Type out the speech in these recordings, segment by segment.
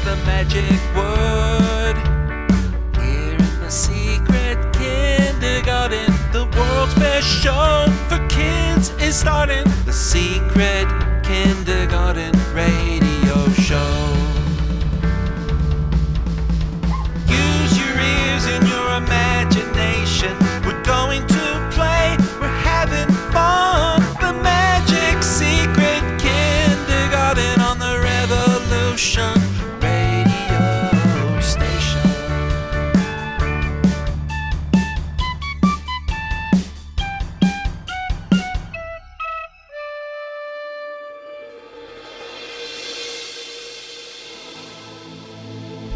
the magic word. Here in the secret kindergarten, the world's best show for kids is starting. The secret kindergarten radio show. Use your ears and your imagination. We're going to play, we're having fun. The magic secret kindergarten on the Revolution radio station.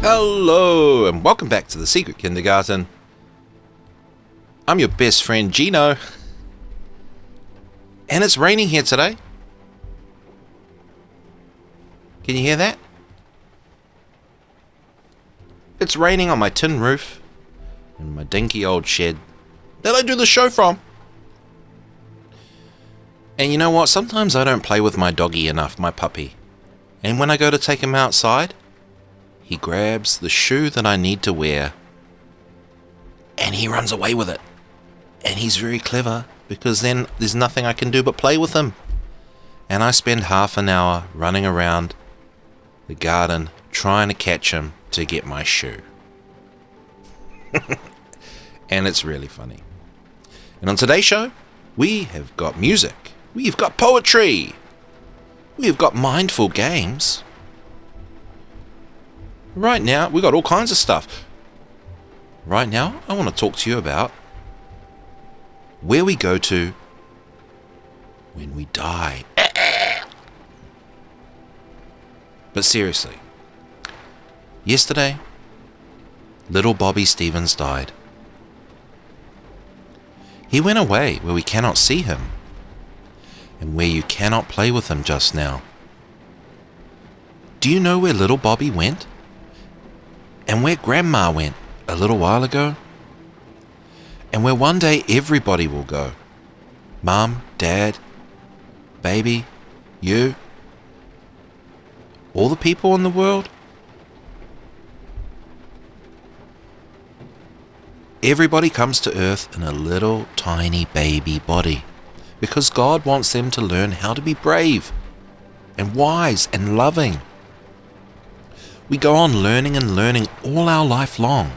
Hello and welcome back to the Secret Kindergarten. I'm your best friend Gino, and it's raining here today. Can you hear that? It's raining on my tin roof in my dinky old shed that I do the show from. And you know what? Sometimes I don't play with my doggy enough, my puppy. And when I go to take him outside, he grabs the shoe that I need to wear and he runs away with it. And he's very clever because then there's nothing I can do but play with him. And I spend half an hour running around the garden trying to catch him to get my shoe. And it's really funny. And on today's show, we have got music. We've got poetry. We've got mindful games. Right now, we've got all kinds of stuff. Right now, I want to talk to you about where we go to when we die. But seriously, yesterday, little Bobby Stevens died. He went away where we cannot see him, and where you cannot play with him just now. Do you know where little Bobby went? And where Grandma went a little while ago? And where one day everybody will go. Mom, Dad, baby, you, all the people in the world. Everybody comes to earth in a little tiny baby body because God wants them to learn how to be brave and wise and loving. We go on learning and learning all our life long,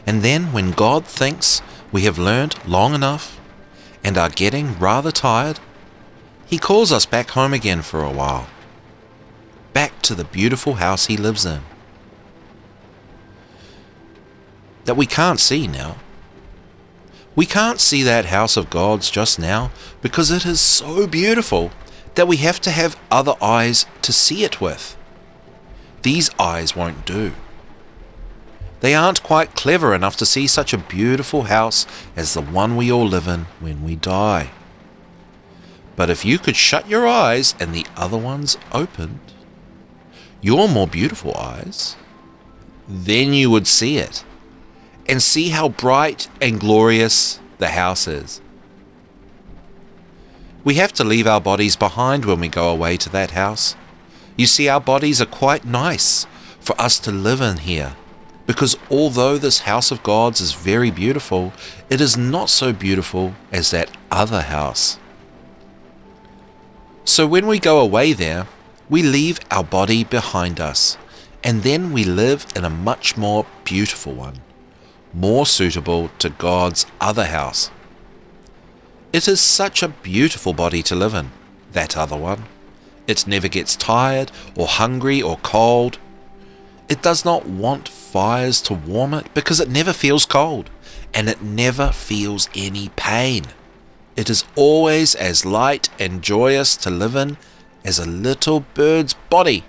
and then when God thinks we have learned long enough and are getting rather tired, He calls us back home again for a while, back to the beautiful house He lives in, that we can't see now. We can't see that house of God's just now because it is so beautiful that we have to have other eyes to see it with. These eyes won't do. They aren't quite clever enough to see such a beautiful house as the one we all live in when we die. But if you could shut your eyes and the other ones opened, your more beautiful eyes, then you would see it and see how bright and glorious the house is. We have to leave our bodies behind when we go away to that house. You see, our bodies are quite nice for us to live in here, because although this house of God's is very beautiful, it is not so beautiful as that other house. So when we go away there, we leave our body behind us, and then we live in a much more beautiful one, more suitable to God's other house. It is such a beautiful body to live in, that other one. It never gets tired or hungry or cold. It does not want fires to warm it because it never feels cold, and it never feels any pain. It is always as light and joyous to live in as a little bird's body.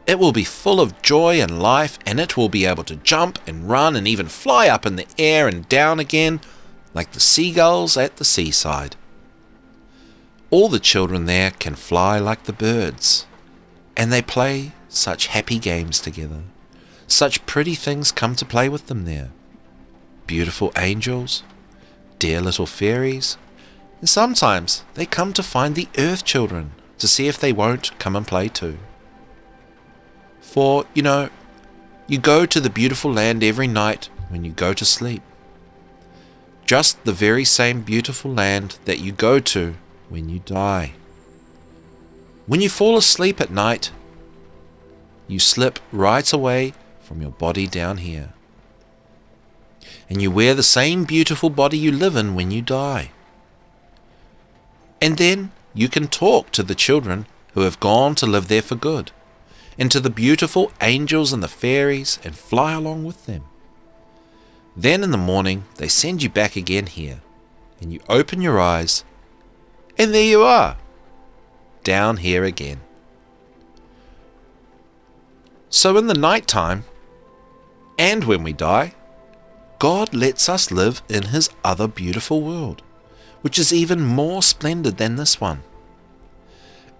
It will be full of joy and life, and it will be able to jump and run and even fly up in the air and down again like the seagulls at the seaside. All the children there can fly like the birds, and they play such happy games together. Such pretty things come to play with them there. Beautiful angels, dear little fairies, and sometimes they come to find the earth children to see if they won't come and play too. For, you go to the beautiful land every night when you go to sleep. Just the very same beautiful land that you go to when you die. When you fall asleep at night, you slip right away from your body down here. And you wear the same beautiful body you live in when you die. And then you can talk to the children who have gone to live there for good, and to the beautiful angels and the fairies, and fly along with them. Then in the morning they send you back again here, and you open your eyes, and there you are, down here again. So in the night time, and when we die, God lets us live in His other beautiful world, which is even more splendid than this one.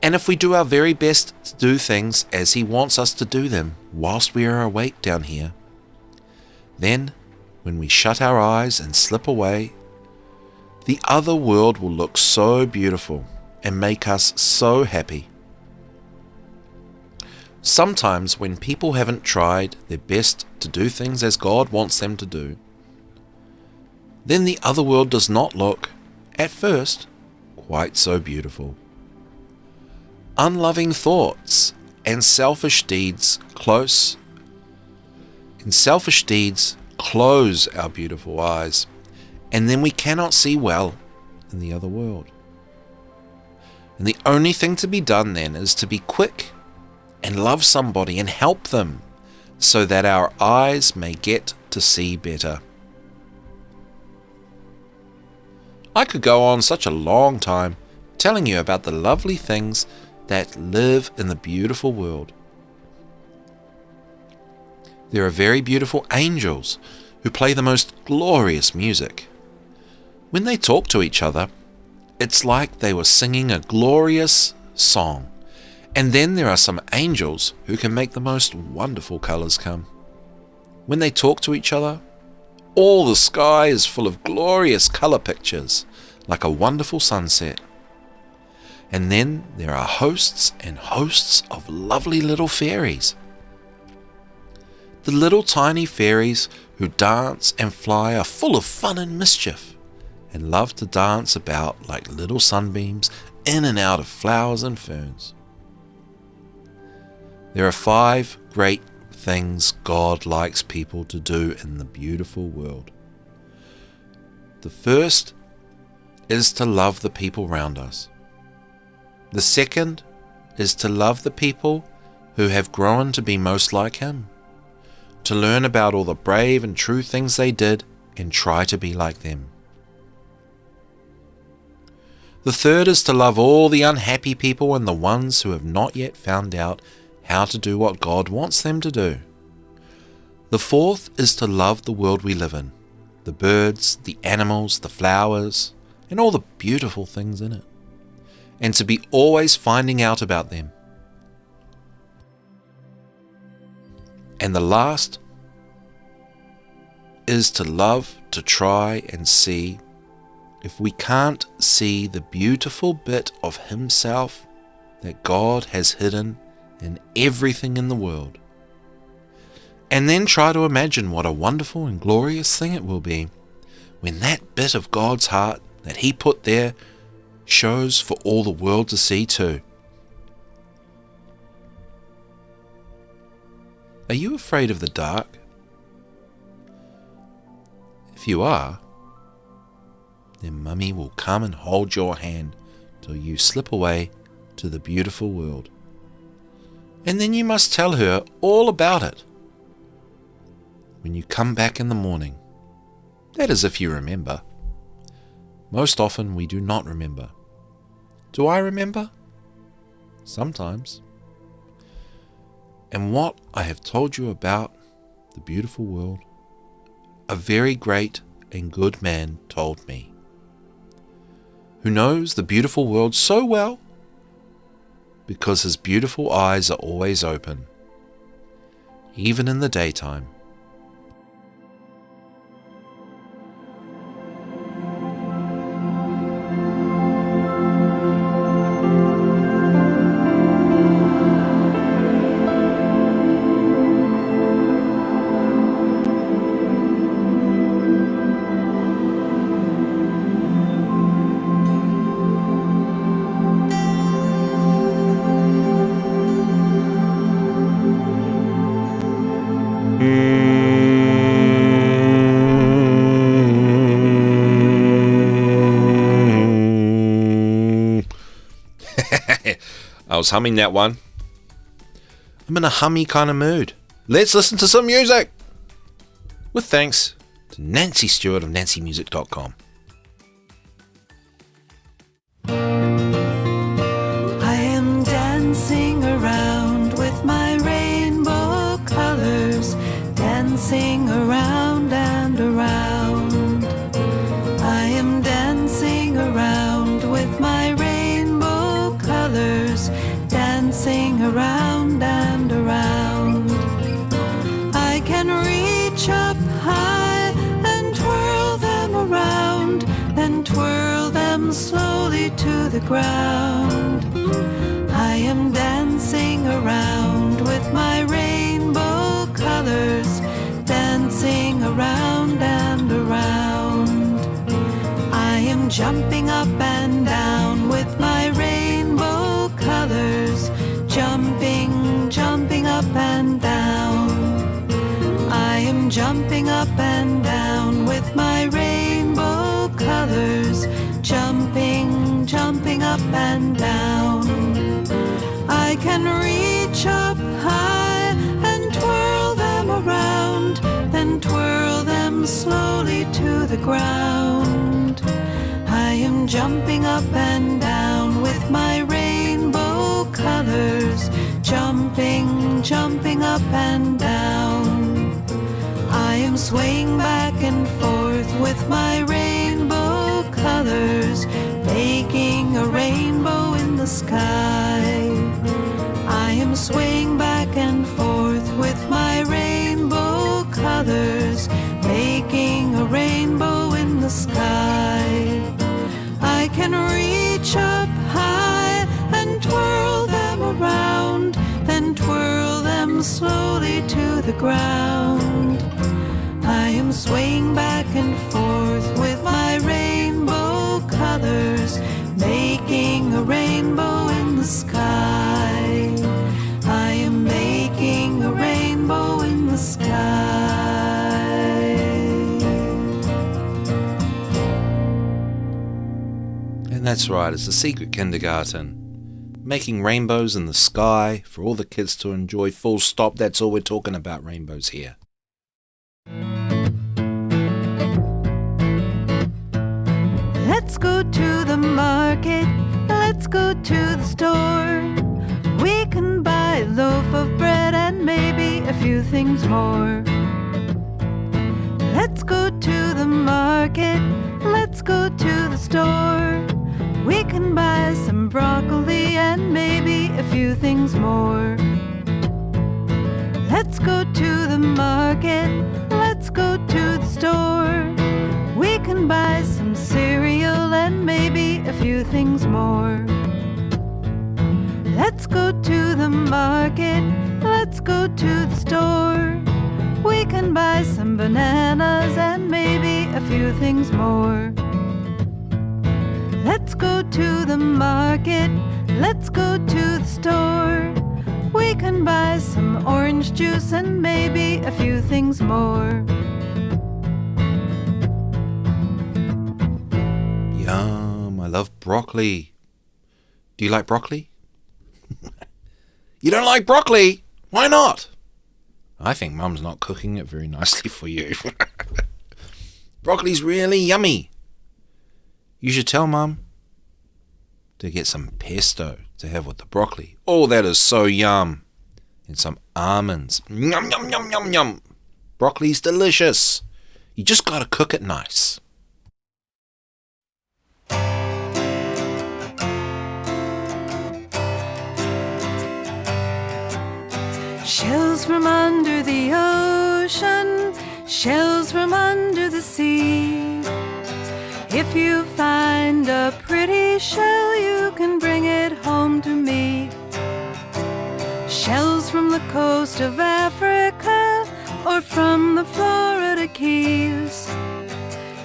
And if we do our very best to do things as He wants us to do them whilst we are awake down here, then when we shut our eyes and slip away, the other world will look so beautiful and make us so happy. Sometimes when people haven't tried their best to do things as God wants them to do, then the other world does not look, at first, quite so beautiful. Unloving thoughts and selfish deeds close our beautiful eyes, and then we cannot see well in the other world. And the only thing to be done then is to be quick and love somebody and help them so that our eyes may get to see better. I could go on such a long time telling you about the lovely things that live in the beautiful world. There are very beautiful angels who play the most glorious music. When they talk to each other, it's like they were singing a glorious song. And then there are some angels who can make the most wonderful colors come. When they talk to each other, all the sky is full of glorious color pictures, like a wonderful sunset. And then there are hosts and hosts of lovely little fairies. The little tiny fairies who dance and fly are full of fun and mischief, and love to dance about like little sunbeams in and out of flowers and ferns. There are 5 great things God likes people to do in the beautiful world. The first is to love the people around us. The second is to love the people who have grown to be most like Him, to learn about all the brave and true things they did and try to be like them. The third is to love all the unhappy people and the ones who have not yet found out how to do what God wants them to do. The fourth is to love the world we live in, the birds, the animals, the flowers, and all the beautiful things in it, and to be always finding out about them. And the last is to love to try and see if we can't see the beautiful bit of Himself that God has hidden in everything in the world. And then try to imagine what a wonderful and glorious thing it will be when that bit of God's heart that He put there shows for all the world to see too. Are you afraid of the dark? If you are, then Mummy will come and hold your hand till you slip away to the beautiful world. And then you must tell her all about it when you come back in the morning. That is if you remember. Most often we do not remember. Do I remember? Sometimes. And what I have told you about the beautiful world, a very great and good man told me, who knows the beautiful world so well because his beautiful eyes are always open, even in the daytime. I was humming that one. I'm in a hummy kind of mood. Let's listen to some music. With thanks to Nancy Stewart of nancymusic.com. I am dancing around with my rainbow colors, dancing around and around. I am dancing around with my rainbow colors, dancing around and around. I can reach up high and twirl them around, then twirl them slowly to the ground. I am dancing around with my rainbow colors, dancing around and around. I am jumping up and down with my rainbow colors, jumping, jumping up and down. I am jumping up and down with my rainbow colors, jumping, jumping up and down. I can reach up high and twirl them around, then twirl them slowly to the ground. I am jumping up and down with my rainbow colors, jumping, jumping up and down. I am swaying back and forth with my rainbow colors, making a rainbow in the sky. I am swaying back and forth with my rainbow colors, making a rainbow in the sky. I can reach up high and twirl them around, then twirl them slowly to the ground. I am swaying back and forth with my rainbow colors, making a rainbow in the sky. I am making a rainbow in the sky. And that's right, it's the secret kindergarten. Making rainbows in the sky for all the kids to enjoy, full stop. That's all we're talking about, rainbows here. Let's go to the market, let's go to the store. We can buy a loaf of bread and maybe a few things more. Let's go to the market, let's go to the store. We can buy some broccoli and maybe a few things more. Let's go to the market, let's go to the store. We can buy some cereal and maybe a few things more. Let's go to the market, let's go to the store. We can buy some bananas and maybe a few things more. Let's go to the market, let's go to the store. We can buy some orange juice and maybe a few things more. Yum, I love broccoli. Do you like broccoli? You don't like broccoli? Why not? I think Mum's not cooking it very nicely for you. Broccoli's really yummy. You should tell Mum to get some pesto to have with the broccoli. Oh, that is so yum. And some almonds. Yum, yum, yum, yum, yum. Broccoli's delicious. You just gotta cook it nice. Shells from under the ocean, shells from under the sea. If you find a pretty shell, you can bring it home to me. Shells from the coast of Africa or from the Florida Keys.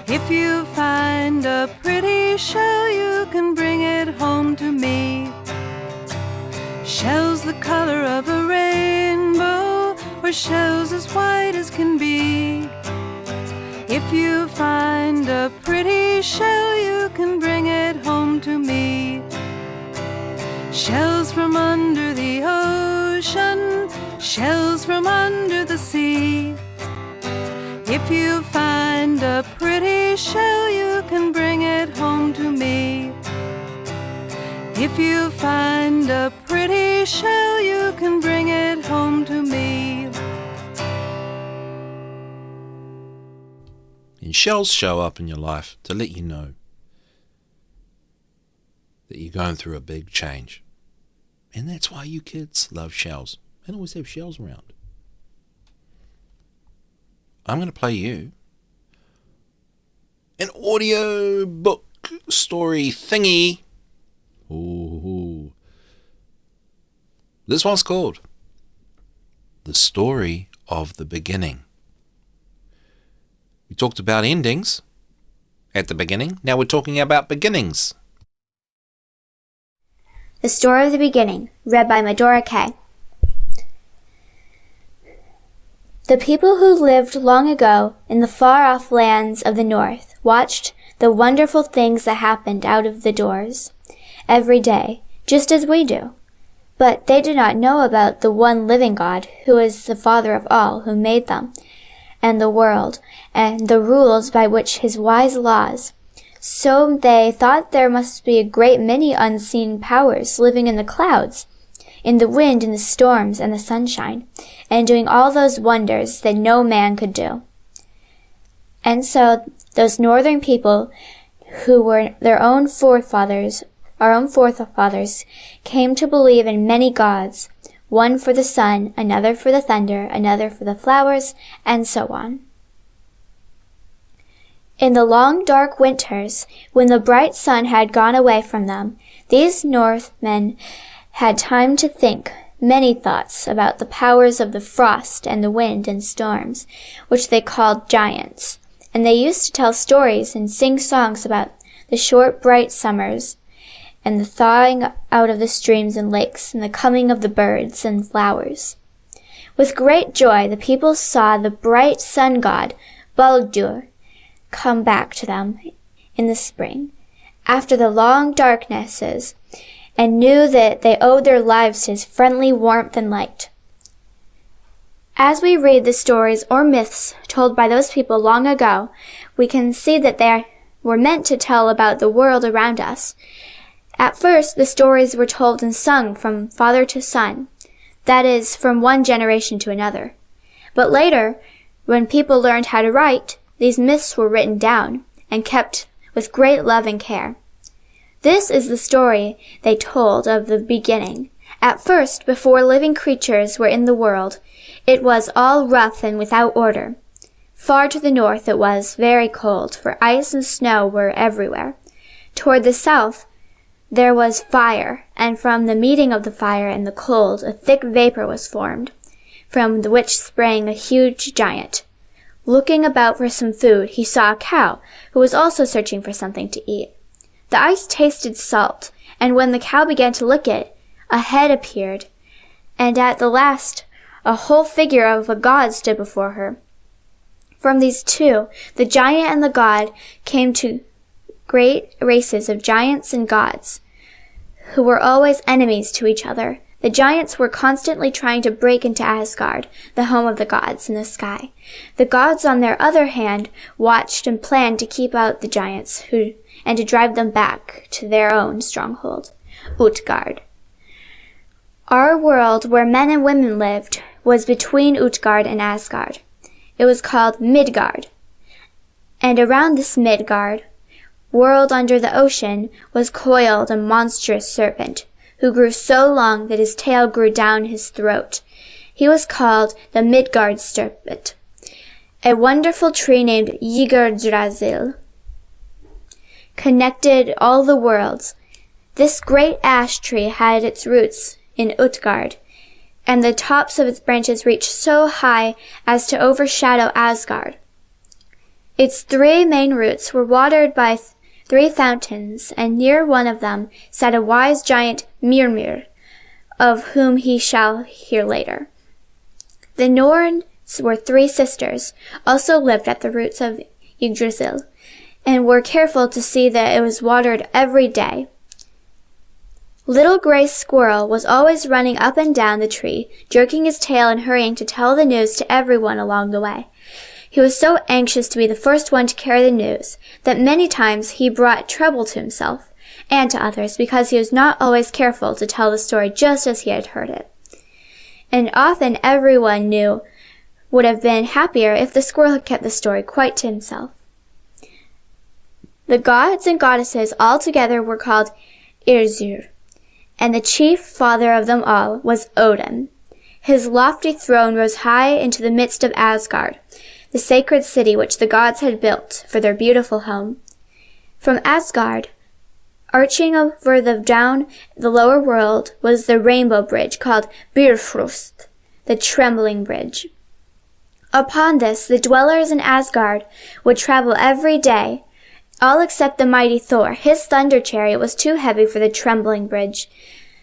If you find a pretty shell, you can bring it home to me. Shells the color of a rainbow, or shells as white as can be. If you find a pretty shell, you can bring it home to me. Shells from under the ocean, shells from under the sea. If you find a pretty shell, you can bring it home to me. If you find a pretty shell, you can bring it home to me. And shells show up in your life to let you know that you're going through a big change. And that's why you kids love shells and always have shells around. I'm going to play you an audio book story thingy. Ooh. This one's called The Story of the Beginning. We talked about endings at the beginning. Now we're talking about beginnings. The Story of the Beginning, read by Medora K. The people who lived long ago in the far-off lands of the north watched the wonderful things that happened out of the doors every day, just as we do. But they did not know about the one living God, who is the Father of all, who made them, and the world, and the rules by which his wise laws. So they thought there must be a great many unseen powers living in the clouds, in the wind, in the storms, and the sunshine, and doing all those wonders that no man could do. And so those northern people, who were their own forefathers, our own forefathers, came to believe in many gods, one for the sun, another for the thunder, another for the flowers, and so on. In the long dark winters, when the bright sun had gone away from them, these Northmen had time to think many thoughts about the powers of the frost and the wind and storms, which they called giants. And they used to tell stories and sing songs about the short bright summers, and the thawing out of the streams and lakes, and the coming of the birds and flowers. With great joy the people saw the bright sun god, Baldur, come back to them in the spring, after the long darknesses, and knew that they owed their lives to his friendly warmth and light. As we read the stories or myths told by those people long ago, we can see that they were meant to tell about the world around us. At first, the stories were told and sung from father to son, that is, from one generation to another. But later, when people learned how to write, these myths were written down and kept with great love and care. This is the story they told of the beginning. At first, before living creatures were in the world, it was all rough and without order. Far to the north it was very cold, for ice and snow were everywhere. Toward the south there was fire, and from the meeting of the fire and the cold a thick vapor was formed, from the which sprang a huge giant. Looking about for some food, he saw a cow, who was also searching for something to eat. The ice tasted salt, and when the cow began to lick it, a head appeared, and at the last a whole figure of a god stood before her. From these two, the giant and the god, came to great races of giants and gods, who were always enemies to each other. The giants were constantly trying to break into Asgard, the home of the gods in the sky. The gods, on their other hand, watched and planned to keep out the giants and to drive them back to their own stronghold, Utgard. Our world, where men and women lived, was between Utgard and Asgard. It was called Midgard. And around this Midgard, world under the ocean, was coiled a monstrous serpent, who grew so long that his tail grew down his throat. He was called the Midgard serpent. A wonderful tree named Yggdrasil connected all the worlds. This great ash tree had its roots in Utgard, and the tops of its branches reached so high as to overshadow Asgard. Its three main roots were watered by three fountains, and near one of them sat a wise giant Mimir, of whom he shall hear later. The Norns were three sisters, also lived at the roots of Yggdrasil, and were careful to see that it was watered every day. Little Gray Squirrel was always running up and down the tree, jerking his tail and hurrying to tell the news to everyone along the way. He was so anxious to be the first one to carry the news that many times he brought trouble to himself and to others because he was not always careful to tell the story just as he had heard it. And often everyone would have been happier if the squirrel had kept the story quite to himself. The gods and goddesses all together were called Irzir, and the chief father of them all was Odin. His lofty throne rose high into the midst of Asgard, the sacred city which the gods had built for their beautiful home. From Asgard, arching over down the lower world, was the rainbow bridge called Bifrost, the trembling bridge. Upon this, the dwellers in Asgard would travel every day, all except the mighty Thor. His thunder chariot was too heavy for the trembling bridge,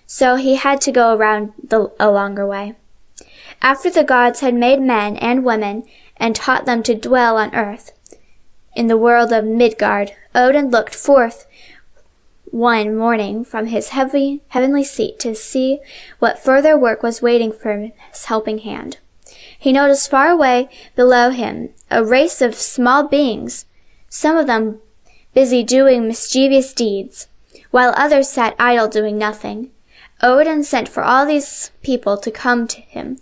so he had to go around a longer way. After the gods had made men and women and taught them to dwell on earth, in the world of Midgard, Odin looked forth one morning from his heavenly seat to see what further work was waiting for his helping hand. He noticed far away below him a race of small beings, some of them busy doing mischievous deeds, while others sat idle doing nothing. Odin sent for all these people to come to him,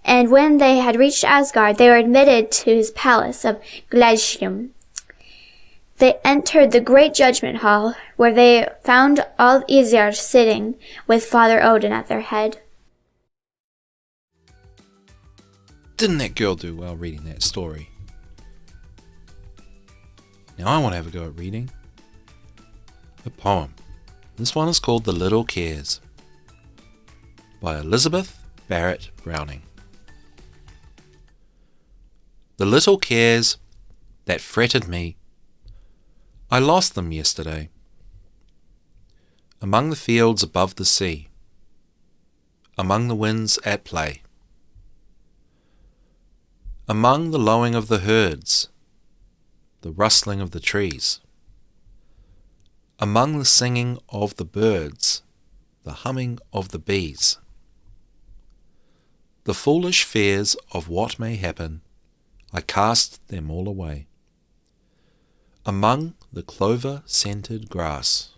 and when they had reached Asgard, they were admitted to his palace of Glacium. They entered the great judgment hall, where they found all Aesir sitting with Father Odin at their head. Didn't that girl do well reading that story? Now I want to have a go at reading a poem. This one is called The Little Cares by Elizabeth Barrett Browning. The little cares that fretted me, I lost them yesterday, among the fields above the sea, among the winds at play, among the lowing of the herds, the rustling of the trees, among the singing of the birds, the humming of the bees, the foolish fears of what may happen, I cast them all away. Among the clover-scented grass,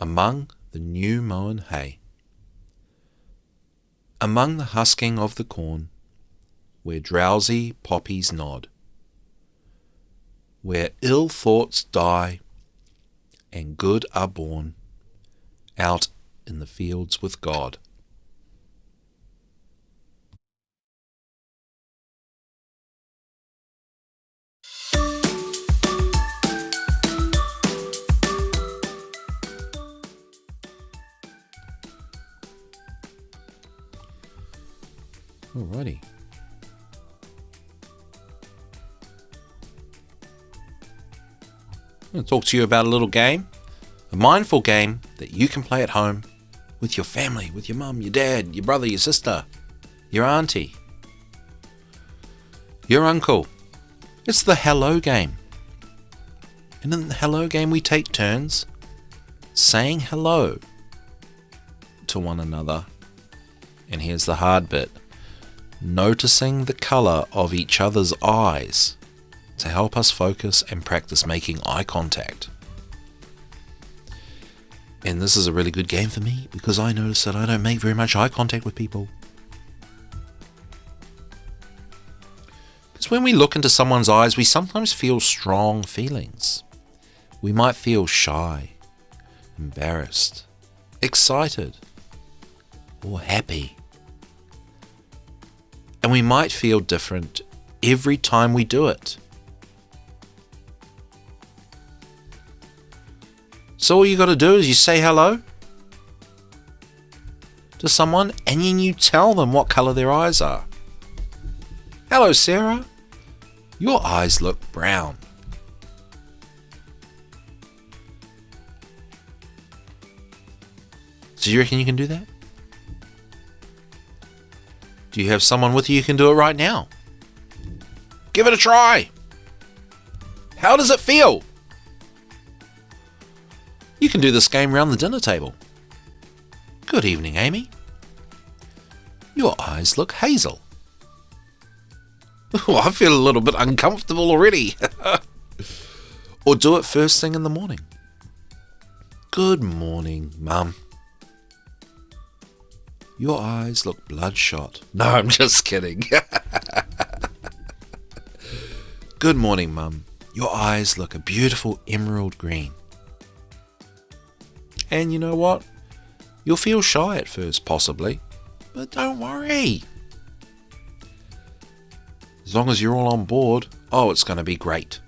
among the new-mown hay, among the husking of the corn, where drowsy poppies nod, where ill thoughts die and good are born, out in the fields with God. Alrighty. I'm going to talk to you about a little game, a mindful game that you can play at home with your family, with your mum, your dad, your brother, your sister, your auntie, your uncle. It's the hello game. And in the hello game we take turns saying hello to one another. And here's the hard bit. Noticing the colour of each other's eyes to help us focus and practice making eye contact. And this is a really good game for me because I notice that I don't make very much eye contact with people. Because when we look into someone's eyes, we sometimes feel strong feelings. We might feel shy, embarrassed, excited, or happy. And we might feel different every time we do it. So all you got to do is you say hello to someone and then you tell them what colour their eyes are. Hello, Sarah. Your eyes look brown. So you reckon you can do that? Do you have someone with you who can do it right now? Give it a try. How does it feel? You can do this game around the dinner table. Good evening, Amy. Your eyes look hazel. Oh, I feel a little bit uncomfortable already. Or do it first thing in the morning. Good morning, Mum. Your eyes look bloodshot. No, I'm just kidding. Good morning, Mum. Your eyes look a beautiful emerald green. And you know what? You'll feel shy at first, possibly. But don't worry. As long as you're all on board, it's going to be great.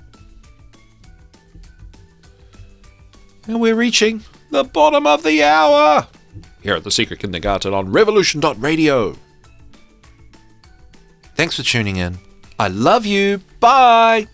And we're reaching the bottom of the hour here at the Secret Kindergarten on Revolution.radio. Thanks for tuning in. I love you. Bye.